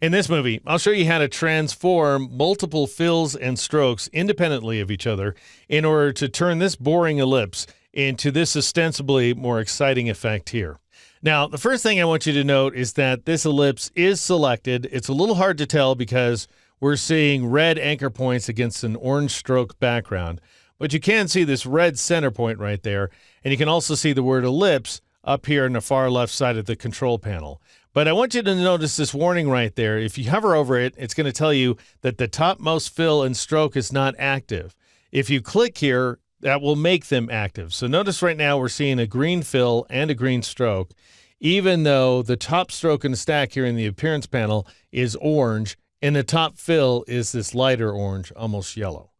In this movie, I'll show you how to transform multiple fills and strokes independently of each other in order to turn this boring ellipse into this ostensibly more exciting effect here. Now, the first thing I want you to note is that this ellipse is selected. It's a little hard to tell because we're seeing red anchor points against an orange stroke background, but you can see this red center point right there, and you can also see the word ellipse up here in the far left side of the control panel. But I want you to notice this warning right there. If you hover over it, it's going to tell you that the topmost fill and stroke is not active. If you click here, that will make them active. So notice right now we're seeing a green fill and a green stroke, even though the top stroke in the stack here in the appearance panel is orange, and the top fill is this lighter orange, almost yellow.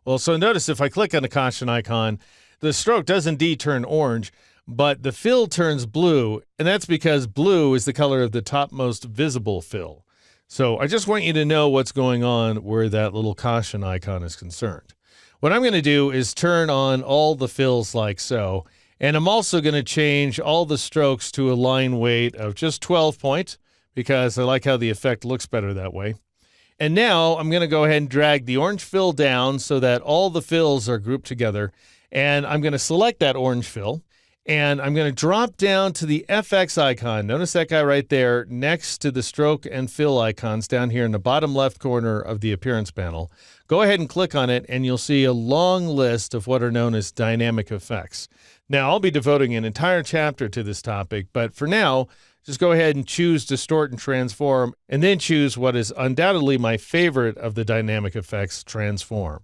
Well, so notice if I click on the caution icon, the stroke does indeed turn orange, but the fill turns blue, and that's because blue is the color of the topmost visible fill. So I just want you to know what's going on where that little caution icon is concerned. What I'm going to do is turn on all the fills like so, and I'm also going to change all the strokes to a line weight of just 12 points because I like how the effect looks better that way. And now I'm going to go ahead and drag the orange fill down so that all the fills are grouped together, and I'm going to select that orange fill. And I'm going to drop down to the FX icon. Notice that guy right there next to the stroke and fill icons down here in the bottom left corner of the appearance panel. Go ahead and click on it, and you'll see a long list of what are known as dynamic effects. Now, I'll be devoting an entire chapter to this topic, but for now, just go ahead and choose Distort and Transform, and then choose what is undoubtedly my favorite of the dynamic effects, Transform.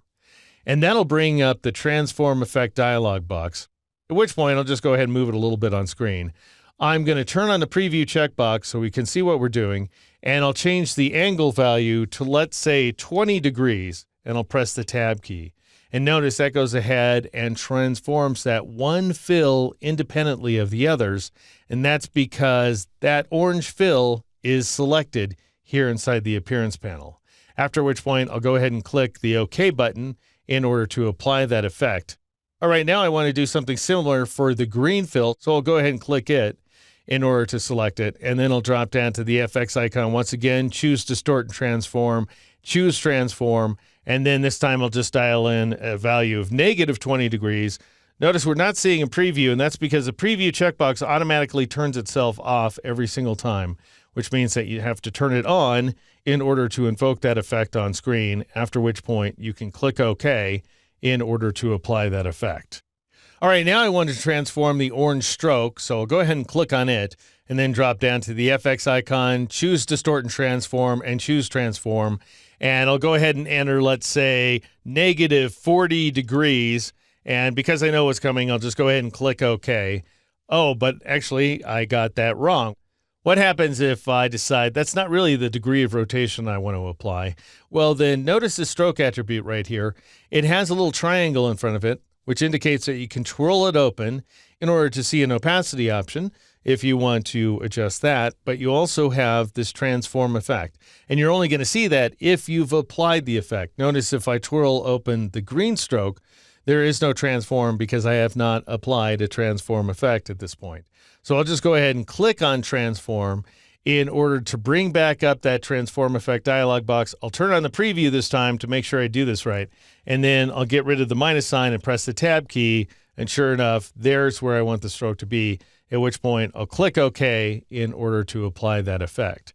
And that'll bring up the Transform Effect dialog box. At which point, I'll just go ahead and move it a little bit on screen. I'm going to turn on the preview checkbox so we can see what we're doing, and I'll change the angle value to, let's say, 20 degrees, and I'll press the Tab key. And notice that goes ahead and transforms that one fill independently of the others, and that's because that orange fill is selected here inside the appearance panel. After which point, I'll go ahead and click the OK button in order to apply that effect. All right, now I want to do something similar for the green fill, so I'll go ahead and click it in order to select it, and then I'll drop down to the FX icon once again, choose Distort and Transform, choose Transform, and then this time I'll just dial in a value of negative 20 degrees. Notice we're not seeing a preview, and that's because the preview checkbox automatically turns itself off every single time, which means that you have to turn it on in order to invoke that effect on screen, after which point you can click OK in order to apply that effect. All right, now I want to transform the orange stroke, so I'll go ahead and click on it, and then drop down to the FX icon, choose Distort and Transform, and choose Transform, and I'll go ahead and enter, let's say, negative 40 degrees, and because I know what's coming, I'll just go ahead and click OK. Oh, but actually, I got that wrong. What happens if I decide that's not really the degree of rotation I want to apply? Well, then notice the stroke attribute right here. It has a little triangle in front of it, which indicates that you can twirl it open in order to see an opacity option if you want to adjust that, but you also have this transform effect. And you're only going to see that if you've applied the effect. Notice if I twirl open the green stroke, there is no transform because I have not applied a transform effect at this point. So I'll just go ahead and click on Transform in order to bring back up that Transform Effect dialog box. I'll turn on the preview this time to make sure I do this right. And then I'll get rid of the minus sign and press the Tab key. And sure enough, there's where I want the stroke to be, at which point I'll click OK in order to apply that effect.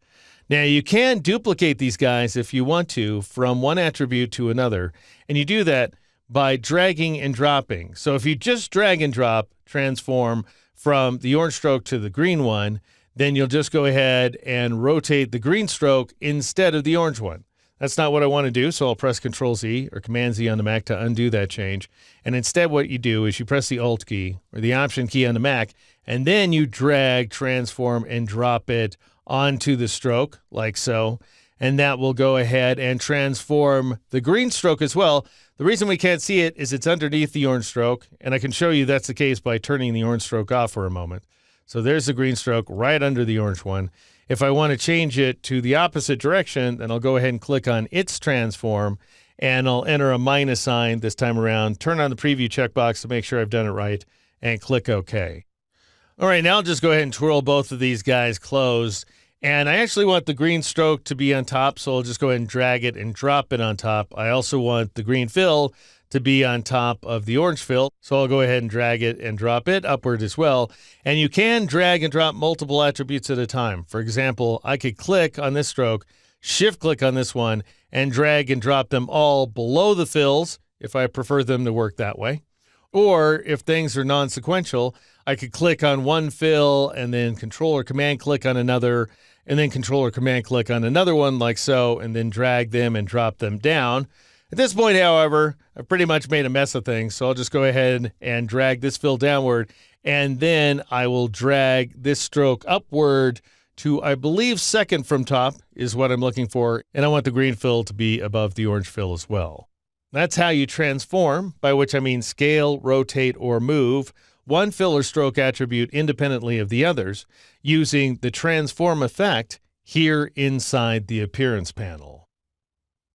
Now, you can duplicate these guys if you want to from one attribute to another. And you do that by dragging and dropping. So if you just drag and drop Transform from the orange stroke to the green one, then you'll just go ahead and rotate the green stroke instead of the orange one. That's not what I want to do, so I'll press Control-Z or Command-Z on the Mac to undo that change. And instead what you do is you press the Alt key or the Option key on the Mac, and then you drag, transform, and drop it onto the stroke, like so. And that will go ahead and transform the green stroke as well. The reason we can't see it is it's underneath the orange stroke, and I can show you that's the case by turning the orange stroke off for a moment. So there's the green stroke right under the orange one. If I want to change it to the opposite direction, then I'll go ahead and click on its transform, and I'll enter a minus sign this time around, turn on the preview checkbox to make sure I've done it right, and click OK. All right, now I'll just go ahead and twirl both of these guys closed, And I actually want the green stroke to be on top, so I'll just go ahead and drag it and drop it on top. I also want the green fill to be on top of the orange fill, so I'll go ahead and drag it and drop it upward as well. And you can drag and drop multiple attributes at a time. For example, I could click on this stroke, shift-click on this one, and drag and drop them all below the fills if I prefer them to work that way. Or if things are non-sequential, I could click on one fill and then Control or Command click on another, and then Control or Command click on another one like so, and then drag them and drop them down. At this point, however, I've pretty much made a mess of things, so I'll just go ahead and drag this fill downward, and then I will drag this stroke upward to, I believe, second from top is what I'm looking for, and I want the green fill to be above the orange fill as well. That's how you transform, by which I mean scale, rotate, or move one fill or stroke attribute independently of the others using the transform effect here inside the appearance panel.